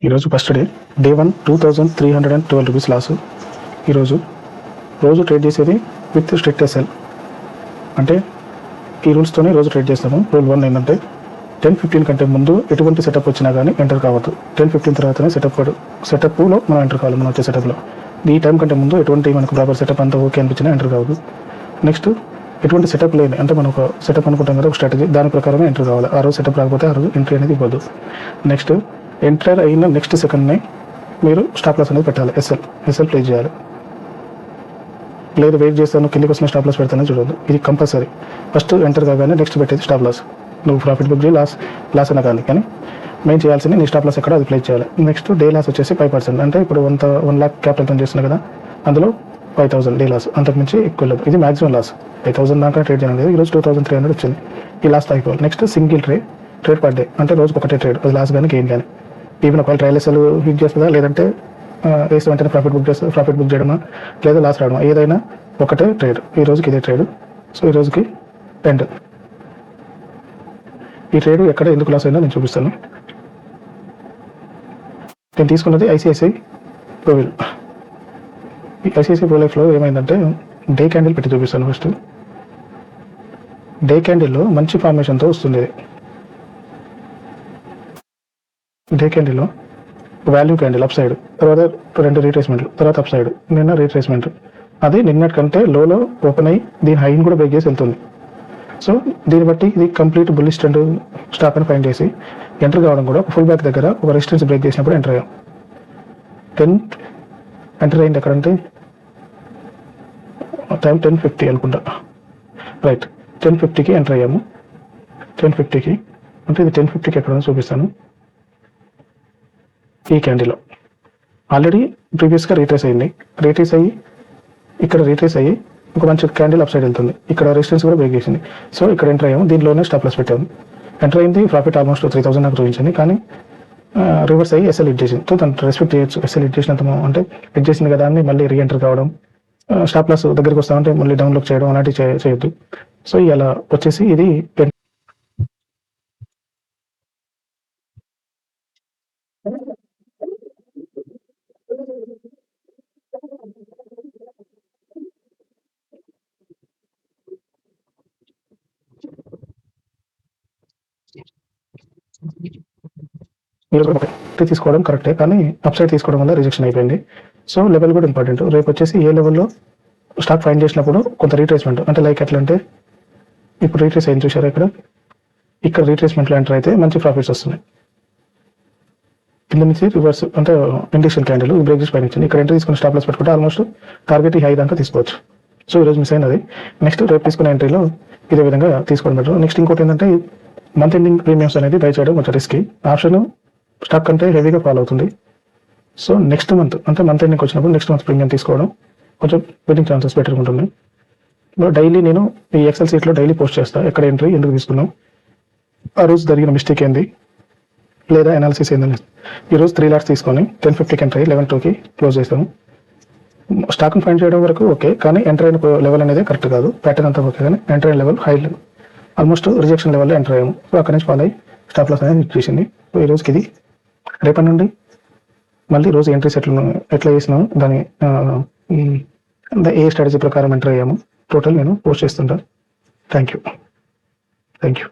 ఈరోజు first day 1 2312 rupees loss. ఈరోజు రోజు ట్రేడ్ చేసేది విత్ స్ట్రిక్ట్ ఎస్ఎల్, అంటే ఈ రూల్స్తోనే రోజు ట్రేడ్ చేస్తాము. రూల్ 1 ఏంటంటే 10:15 కంటే ముందు ఎటువంటి సెటప్ వచ్చినా కానీ ఎంటర్ కావద్దు. 10:15 తర్వాతనే సెటప్లో మనం ఎంటర్ కావాలి. మనం వచ్చే సెటప్లో ఈ టైం కంటే ముందు ఎటువంటి మనకు ప్రాపర్ సెటప్ అంతా ఓకే అనిపించినా ఎంటర్ కావద్దు. నెక్స్ట్ ఎటువంటి సెటప్ లేని, అంటే మనం ఒక సెటప్ అనుకుంటాం కదా, ఒక స్ట్రాటజీ, దాని ప్రకారమే ఎంటర్ కావాలి. ఆ రోజు సెటప్ రాకపోతే ఆ రోజు ఎంట్రీ అనేది ఇవ్వద్దు. నెక్స్ట్ ఎంటర్ అయిన నెక్స్ట్ సెకండ్నే మీరు స్టాప్ లాస్ అనేది పెట్టాలి. ఎస్ఎల్ ప్లేస్ చేయాలి. లేదు వెయిట్ చేస్తాను కిందికి వచ్చిన స్టాప్ లాస్ పెడతానని చూడదు. ఇది కంపల్సరీ. ఫస్ట్ ఎంటర్ కాగానే నెక్స్ట్ పెట్టేది స్టాప్ లాస్. నువ్వు ప్రాఫిట్ బుక్ చేయి, లాస్ అయినా కానీ మెయిన్ చేయాల్సింది నీ స్టాప్ లాస్ ఎక్కడ అది ప్లేస్ చేయాలి. నెక్స్ట్ డే లాస్ వచ్చేసి 5%. అంటే ఇప్పుడు 1 lakh క్యాపిటల్తో చేస్తున్నా కదా, అందులో 5,000 డే లాస్, అంతకుమించి ఎక్కువ లేదు. ఇది మాక్సిమం లాస్. 5,000 దాకా ట్రేడ్ చేయడం లేదు. ఈరోజు 2,300 వచ్చింది. ఈ లాస్ అయిపోవాలి. Next single trade per day, అంటే రోజుకి ఒకటే ట్రేడ్, అది లాస్ కానీ గెయిన్ కానీ. ఈవెన్ ఒకవేళ ట్రయల్ ఎస్ఎల్ హిట్ చేస్తుందా, లేదంటే వేసిన వెంటనే ప్రాఫిట్ బుక్ చేయడమా, లేదా లాస్ రావడమా, ఏదైనా ఒకటే ట్రేడ్. ఈ రోజుకి ఇదే ట్రేడ్. సో ఈ రోజుకి ఎండ్. ఈ ట్రేడ్ ఎక్కడ ఎందుకు లాస్ అయిందో నేను చూపిస్తాను. నేను తీసుకున్నది ఐసిఐసిఐ ప్రోవిల్. ఈ ఐసిఐసిఐ ప్రో లైఫ్లో ఏమైందంటే డే క్యాండిల్ పెట్టి చూపిస్తాను. ఫస్ట్ డే క్యాండిల్లో మంచి ఫార్మేషన్తో వస్తుంది. డే క్యాండిల్లో వాల్యూ క్యాండిల్ అప్ సైడ్, తర్వాత 2 రీట్రేస్మెంట్లు, తర్వాత అప్ సైడ్, నిన్న రీట్రేస్మెంట్. అది నిన్నటి కంటే లోలో ఓపెన్ అయ్యి దీని హైని కూడా బ్రేక్ చేసి వెళ్తుంది. సో దీన్ని బట్టి ఇది కంప్లీట్ బుల్లిష్ ట్రెండ్ స్టాక్ అని ఫైండ్ చేసి ఎంటర్ కావడం కూడా ఫుల్ బ్యాక్ దగ్గర ఒక రెసిస్టెన్స్ బ్రేక్ చేసినప్పుడు ఎంటర్ అయ్యాం. ఎంటర్ అయింది ఎక్కడంటే టైం 10:50 అనుకుంటా. రైట్, 10:50కి ఎంటర్ అయ్యాము. 10:50కి అంటే ఇది 10:50కి ఎక్కడ చూపిస్తాను. ఈ క్యాండిల్లో ఆల్రెడీ ప్రీవియస్గా రీట్రేస్ అయ్యింది. ఇక్కడ రీట్రేస్ అయ్యి ఒక మంచి క్యాండిల్ అప్ సైడ్ వెళ్తుంది. ఇక్కడ రెసిస్టెన్స్ కూడా బ్రేక్ చేసింది. సో ఇక్కడ ఎంటర్ అయ్యాము. దీనిలోనే స్టాప్ లాస్ పెట్టాము. ఎంటర్ అయింది. ప్రాఫిట్ ఆల్మోస్ట్ 3,000 నాకు చూపించింది. కానీ రివర్స్ అయ్యి ఎస్ఎల్ హిట్ చేసింది. సో దాన్ని రెస్పెక్ట్ చేయొచ్చు. ఎస్ఎల్ హిట్ చేసినంత అంటే హిట్ చేసింది కదా అని మళ్ళీ రీఎంటర్ కావడం, స్టాప్ లాస్ దగ్గరికి వస్తామంటే మళ్ళీ డౌన్లోడ్ చేయడం అలాంటివి చేయొద్దు. సో ఇలా వచ్చేసి ఇది మీరు ఒకటి తీసుకోవడం కరెక్టే, కానీ అప్ సైడ్ తీసుకోవడం వల్ల రిజెక్షన్ అయిపోయింది. సో లెవెల్ కూడా ఇంపార్టెంట్. రేపు వచ్చేసి ఏ లెవెల్లో స్టాక్ ఫైండ్ చేసినప్పుడు కొంత రీట్రేస్మెంట్, అంటే లైక్ ఎట్లా అంటే ఇప్పుడు రీట్రేస్ అయింది చూసారా, ఇక్కడ రీట్రేస్మెంట్లో ఎంటర్ అయితే మంచి ప్రాఫిట్స్ వస్తున్నాయి. కింద నుంచి రివర్స్ అంటే ఇండిషన్ క్యాండిల్ బ్రేక్ చేసి పైన ఇచ్చింది. ఇక్కడ ఎంట్రీ తీసుకుని స్టాప్ లాస్ పెట్టుకుంటే ఆల్మోస్ట్ టార్గెట్ హై దాకా తీసుకోవచ్చు. సో ఈరోజు మిస్ అయినది. నెక్స్ట్ రేపు తీసుకునే ఎంట్రీలో ఇదే విధంగా తీసుకోవడం బెటర్. నెక్స్ట్ ఇంకోటి ఏంటంటే మంత్ ఎండింగ్ ప్రీమియమ్స్ అనేది బై చేయడం కొంచెం రిస్కీ. ఆప్షన్ స్టాక్ కంటే హెవీగా ఫాలో అవుతుంది. సో నెక్స్ట్ మంత్ అంటే మంత్ ఎండింగ్ వచ్చినప్పుడు నెక్స్ట్ మంత్ ప్రీమియం తీసుకోవడం కొంచెం విన్నింగ్ ఛాన్సెస్ బెటర్ ఉంటుంది. డైలీ నేను ఈ ఎక్సెల్ సీట్లో డైలీ పోస్ట్ చేస్తాను. ఎక్కడ ఎంట్రీ ఎందుకు తీసుకున్నాం, ఆ రోజు జరిగిన మిస్టేక్ ఏంది, లేదా అనాలిసిస్ ఏందని. ఈరోజు 3 lakhs తీసుకొని 10:50కి ఎంట్రీ 11:02కి క్లోజ్ చేస్తాను. స్టాక్ని ఫైండ్ చేయడం వరకు ఓకే, కానీ ఎంటర్ అయిన లెవెల్ అనేది కరెక్ట్ కాదు. ప్యాటర్న్ అంతా ఓకే, కానీ ఎంటర్ అయిన level high level almost rejection లెవెల్లో ఎంటర్ అయ్యాము. సో అక్కడి నుంచి ఫాలో అయ్యి స్టాప్ లాస్ అనేది చేసింది. సో ఈ రోజుకి ఇది. రేపటి నుండి మళ్ళీ రోజు ఎంట్రీస్ ఎట్లా చేసినాము, దాని ఏ స్ట్రాటజీ ప్రకారం ఎంటర్ అయ్యాము టోటల్ నేను పోస్ట్ చేస్తుంటాను. Thank you.